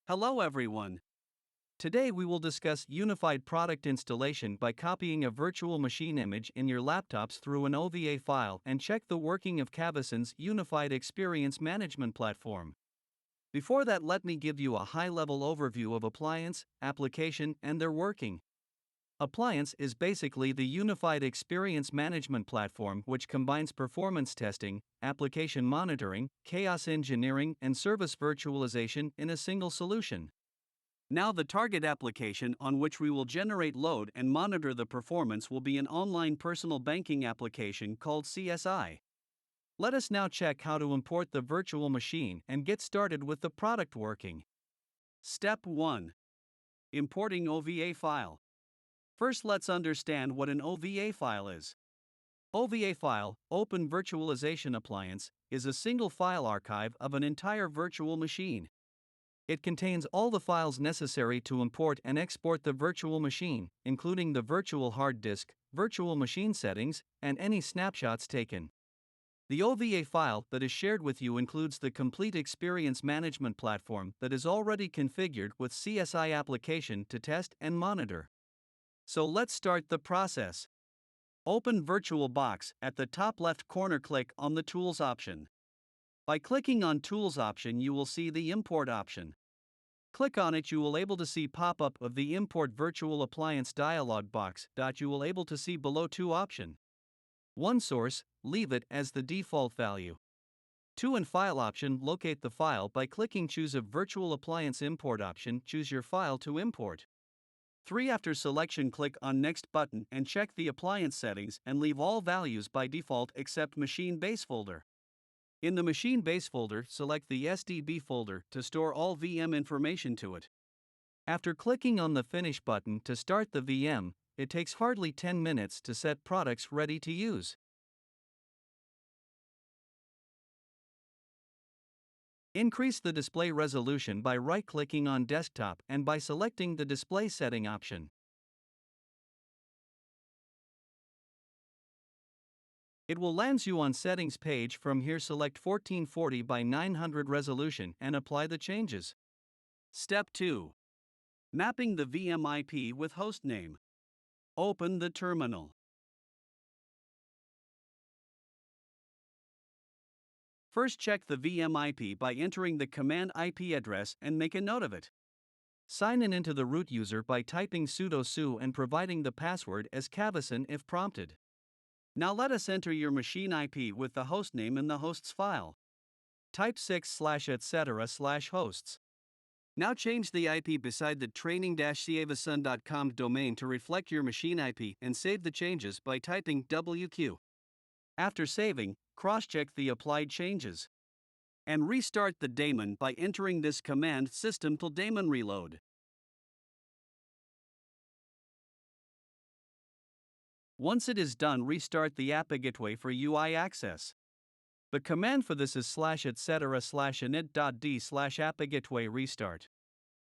Hello everyone. Today we will discuss unified product installation by copying a virtual machine image in your laptops through an OVA file and check the working of Cavason's unified experience management platform. Before that, let me give you a high-level overview of appliance, application, and their working. Appliance is basically the unified experience management platform which combines performance testing, application monitoring, chaos engineering, and service virtualization in a single solution. Now, the target application on which we will generate load and monitor the performance will be an online personal banking application called CSI. Let us now check how to import the virtual machine and get started with the product working. Step 1. Importing OVA file. First, let's understand what an OVA file is. OVA file, Open Virtualization Appliance, is a single file archive of an entire virtual machine. It contains all the files necessary to import and export the virtual machine, including the virtual hard disk, virtual machine settings, and any snapshots taken. The OVA file that is shared with you includes the complete experience management platform that is already configured with CSI application to test and monitor. So let's start the process. Open VirtualBox at the top left corner, click on the Tools option. By clicking on Tools option, you will see the Import option. Click on it, you will able to see pop-up of the Import Virtual Appliance dialog box. You will able to see below two option. 1 source, leave it as the default value. 2 and file option, locate the file by clicking choose a virtual appliance import option, choose your file to import. 3 after selection, click on next button and check the appliance settings and leave all values by default except machine base folder. In the machine base folder, select the SDB folder to store all VM information to it. After clicking on the Finish button to start the VM, it takes hardly 10 minutes to set products ready to use. Increase the display resolution by right-clicking on Desktop and by selecting the Display Setting option. It will land you on Settings page. From here, select 1440 by 900 resolution and apply the changes. Step 2. Mapping the VM IP with hostname. Open the terminal. First, check the VM IP by entering the command IP address and make a note of it. Sign in into the root user by typing sudo su and providing the password as Cavason if prompted. Now let us enter your machine IP with the hostname in the hosts file. Type 6/etc/hosts. Now change the IP beside the training-cavason.com domain to reflect your machine IP and save the changes by typing WQ. After saving, cross-check the applied changes. And restart the daemon by entering this command system-daemon reload. Once it is done, restart the API gateway for UI access. The command for this is /etc/init.d/API gateway restart.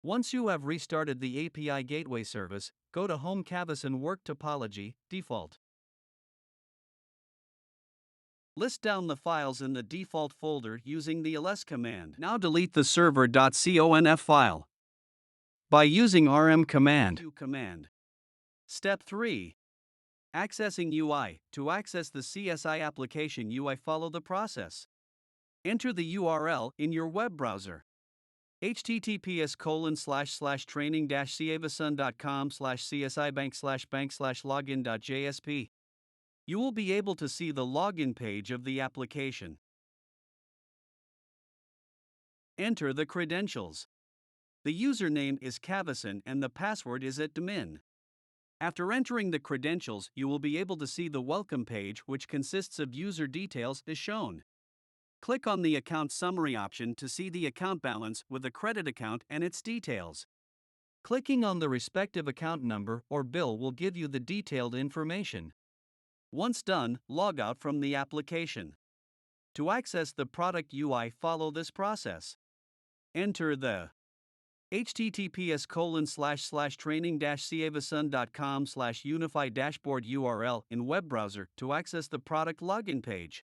Once you have restarted the API gateway service, go to Home Cavason Work Topology, Default. List down the files in the default folder using the ls command. Now delete the server.conf file by using rm command. Step 3. Accessing UI. To access the CSI application UI, follow the process. Enter the URL in your web browser. https://training-cavason.com/csibank/bank/login.jsp. You will be able to see the login page of the application. Enter the credentials. The username is Cavason and the password is @admin. After entering the credentials, you will be able to see the welcome page, which consists of user details as shown. Click on the account summary option to see the account balance with the credit account and its details. Clicking on the respective account number or bill will give you the detailed information. Once done, log out from the application. To access the product UI, follow this process. Enter the https://training-cavason.com/unify dashboard URL in web browser to access the product login page.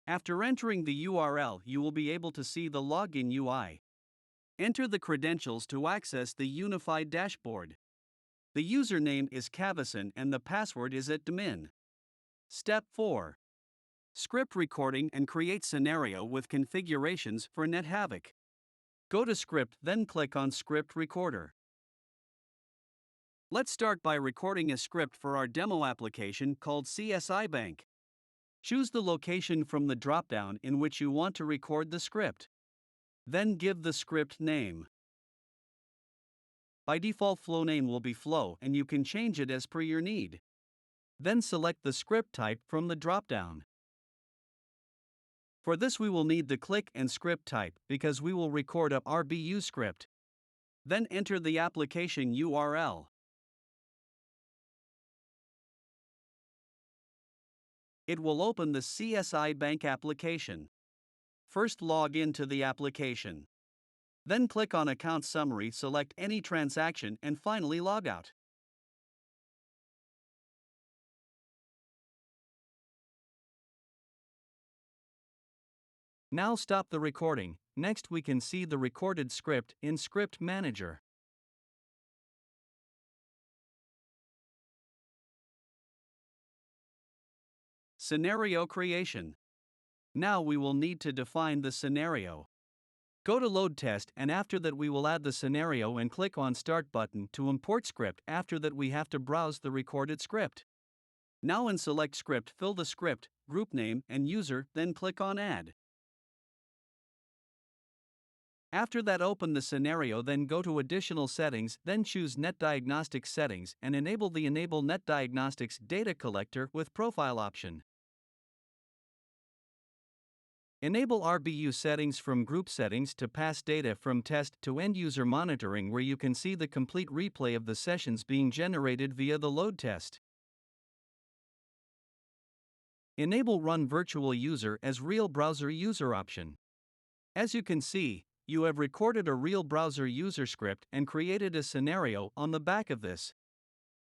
After entering the URL, you will be able to see the login UI. Enter the credentials to access the unified dashboard. The username is Cavison and the password is @admin. Step 4. Script recording and create scenario with configurations for NetHavoc. Go to Script, then click on Script Recorder. Let's start by recording a script for our demo application called CSI Bank. Choose the location from the dropdown in which you want to record the script. Then give the script name. By default, flow name will be flow, and you can change it as per your need. Then select the script type from the dropdown. For this we will need the click and script type because we will record a RBU script. Then enter the application URL. It will open the CSI Bank application. First log into the application. Then click on Account Summary, select any transaction and finally log out. Now stop the recording. Next we can see the recorded script in Script Manager. Scenario creation. Now we will need to define the scenario. Go to Load Test, and after that we will add the scenario and click on Start button to import script. After that we have to browse the recorded script. Now in Select Script, fill the script, group name and user, then click on Add. After that open the scenario, then go to Additional Settings, then choose Net Diagnostics Settings and enable the Enable Net Diagnostics Data Collector with Profile option. Enable RBU settings from Group Settings to pass data from test to end-user monitoring, where you can see the complete replay of the sessions being generated via the load test. Enable Run Virtual User as Real Browser User option. As you can see, you have recorded a real browser user script and created a scenario on the back of this.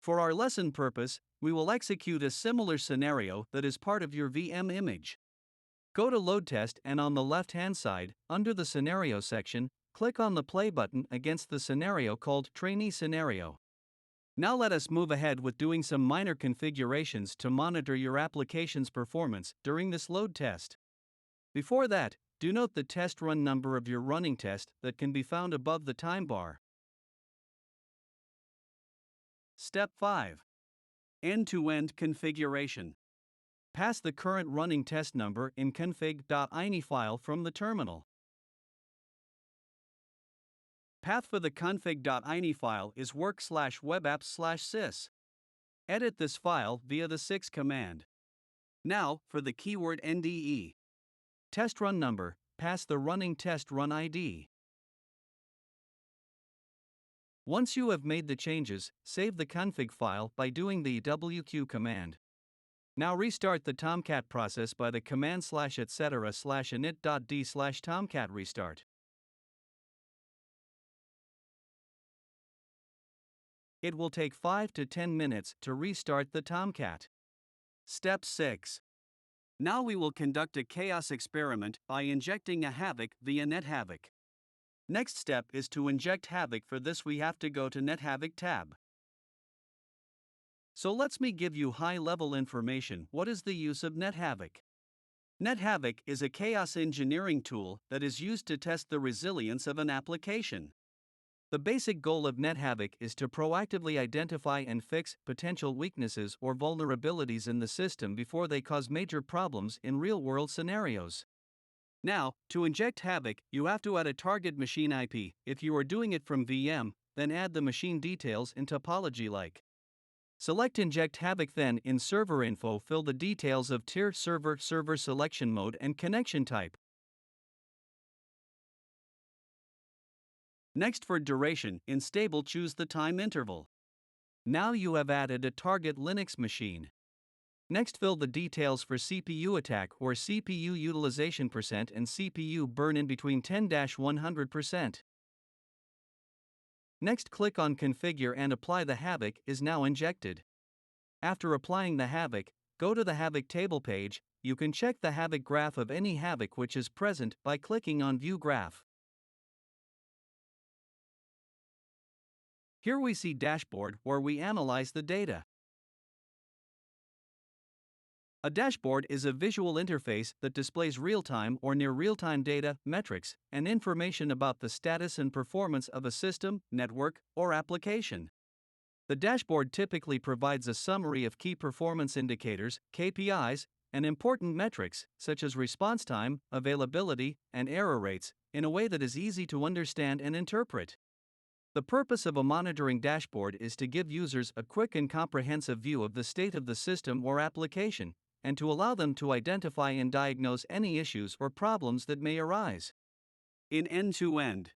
For our lesson purpose, we will execute a similar scenario that is part of your VM image. Go to Load Test, and on the left-hand side, under the Scenario section, click on the play button against the scenario called Trainee Scenario. Now let us move ahead with doing some minor configurations to monitor your application's performance during this load test. Before that, do note the test run number of your running test that can be found above the time bar. Step 5. End-to-end configuration. Pass the current running test number in config.ini file from the terminal. Path for the config.ini file is work/webapps/sys. Edit this file via the sys command. Now, for the keyword NDE. Test run number, pass the running test run ID. Once you have made the changes, save the config file by doing the wq command. Now restart the Tomcat process by the command /etc/init.d/tomcat restart. It will take 5 to 10 minutes to restart the Tomcat. Step 6. Now we will conduct a chaos experiment by injecting a Havoc via NetHavoc. Next step is to inject Havoc. For this we have to go to NetHavoc tab. So let me give you high-level information. What is the use of NetHavoc? NetHavoc is a chaos engineering tool that is used to test the resilience of an application. The basic goal of NetHavoc is to proactively identify and fix potential weaknesses or vulnerabilities in the system before they cause major problems in real-world scenarios. Now, to inject Havoc, you have to add a target machine IP. If you are doing it from VM, then add the machine details in topology like. Select Inject Havoc, then in Server Info fill the details of tier server selection mode and connection type. Next, for duration, in Stable choose the time interval. Now you have added a target Linux machine. Next, fill the details for CPU attack or CPU utilization percent and CPU burn in between 10-100%. Next, click on Configure and apply. The Havoc is now injected. After applying the Havoc, go to the Havoc table page. You can check the Havoc graph of any Havoc which is present by clicking on View Graph. Here we see Dashboard, where we analyze the data. A dashboard is a visual interface that displays real-time or near real-time data, metrics, and information about the status and performance of a system, network, or application. The dashboard typically provides a summary of key performance indicators, KPIs, and important metrics, such as response time, availability, and error rates, in a way that is easy to understand and interpret. The purpose of a monitoring dashboard is to give users a quick and comprehensive view of the state of the system or application, and to allow them to identify and diagnose any issues or problems that may arise. In end-to-end,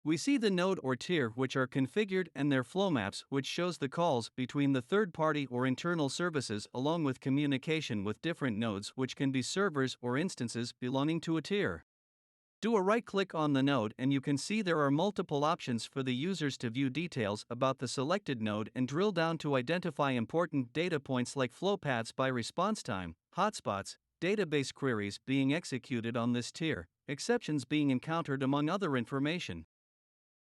we see the node or tier which are configured and their flow maps, which shows the calls between the third-party or internal services along with communication with different nodes, which can be servers or instances belonging to a tier. Do a right-click on the node and you can see there are multiple options for the users to view details about the selected node and drill down to identify important data points like flow paths by response time, hotspots, database queries being executed on this tier, exceptions being encountered, among other information.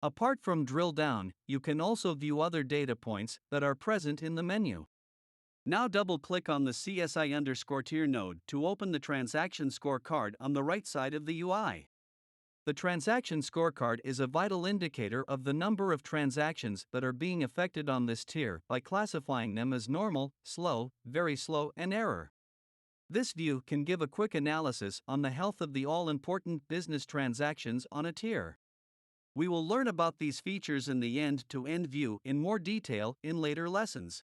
Apart from drill down, you can also view other data points that are present in the menu. Now double-click on the CSI_tier node to open the transaction scorecard on the right side of the UI. The transaction scorecard is a vital indicator of the number of transactions that are being affected on this tier by classifying them as normal, slow, very slow, and error. This view can give a quick analysis on the health of the all-important business transactions on a tier. We will learn about these features in the end-to-end view in more detail in later lessons.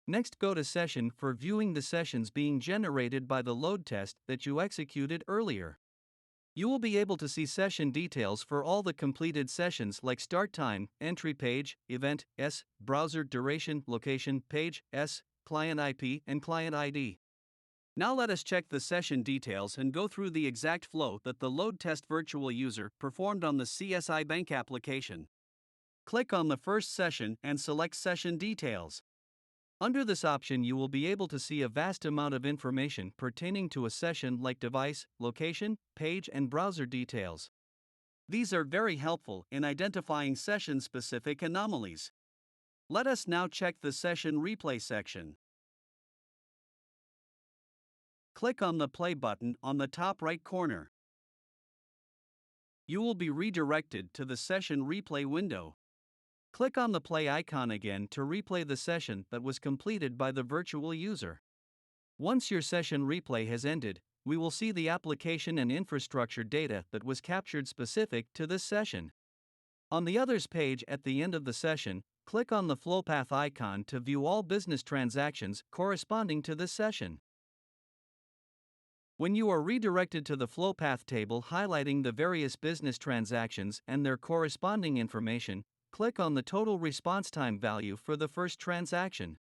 Next, go to Session for viewing the sessions being generated by the load test that you executed earlier. You will be able to see session details for all the completed sessions like start time, entry page, event, browser duration, location, page, client IP, and client ID. Now let us check the session details and go through the exact flow that the load test virtual user performed on the CSI Bank application. Click on the first session and select Session Details. Under this option, you will be able to see a vast amount of information pertaining to a session like device, location, page, and browser details. These are very helpful in identifying session-specific anomalies. Let us now check the Session Replay section. Click on the play button on the top right corner. You will be redirected to the session replay window. Click on the play icon again to replay the session that was completed by the virtual user. Once your session replay has ended, we will see the application and infrastructure data that was captured specific to this session. On the Others page at the end of the session, click on the flow path icon to view all business transactions corresponding to this session. When you are redirected to the flow path table highlighting the various business transactions and their corresponding information, click on the total response time value for the first transaction.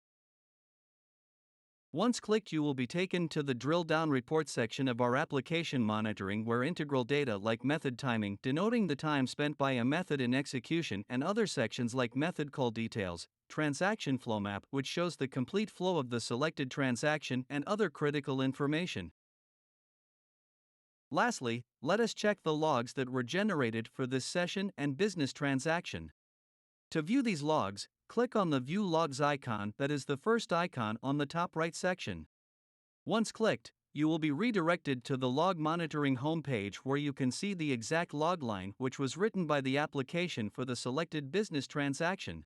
Once clicked, you will be taken to the drill down report section of our application monitoring, where integral data like method timing, denoting the time spent by a method in execution, and other sections like method call details, transaction flow map, which shows the complete flow of the selected transaction, and other critical information. Lastly, let us check the logs that were generated for this session and business transaction. To view these logs, click on the View Logs icon that is the first icon on the top right section. Once clicked, you will be redirected to the Log Monitoring homepage, where you can see the exact log line which was written by the application for the selected business transaction.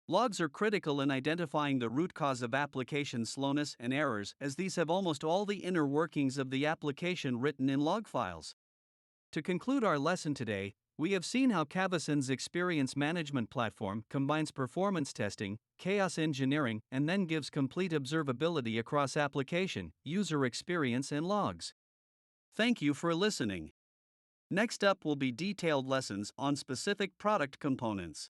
Logs are critical in identifying the root cause of application slowness and errors, as these have almost all the inner workings of the application written in log files. To conclude our lesson today, we have seen how Cavason's experience management platform combines performance testing, chaos engineering, and then gives complete observability across application, user experience, and logs. Thank you for listening. Next up will be detailed lessons on specific product components.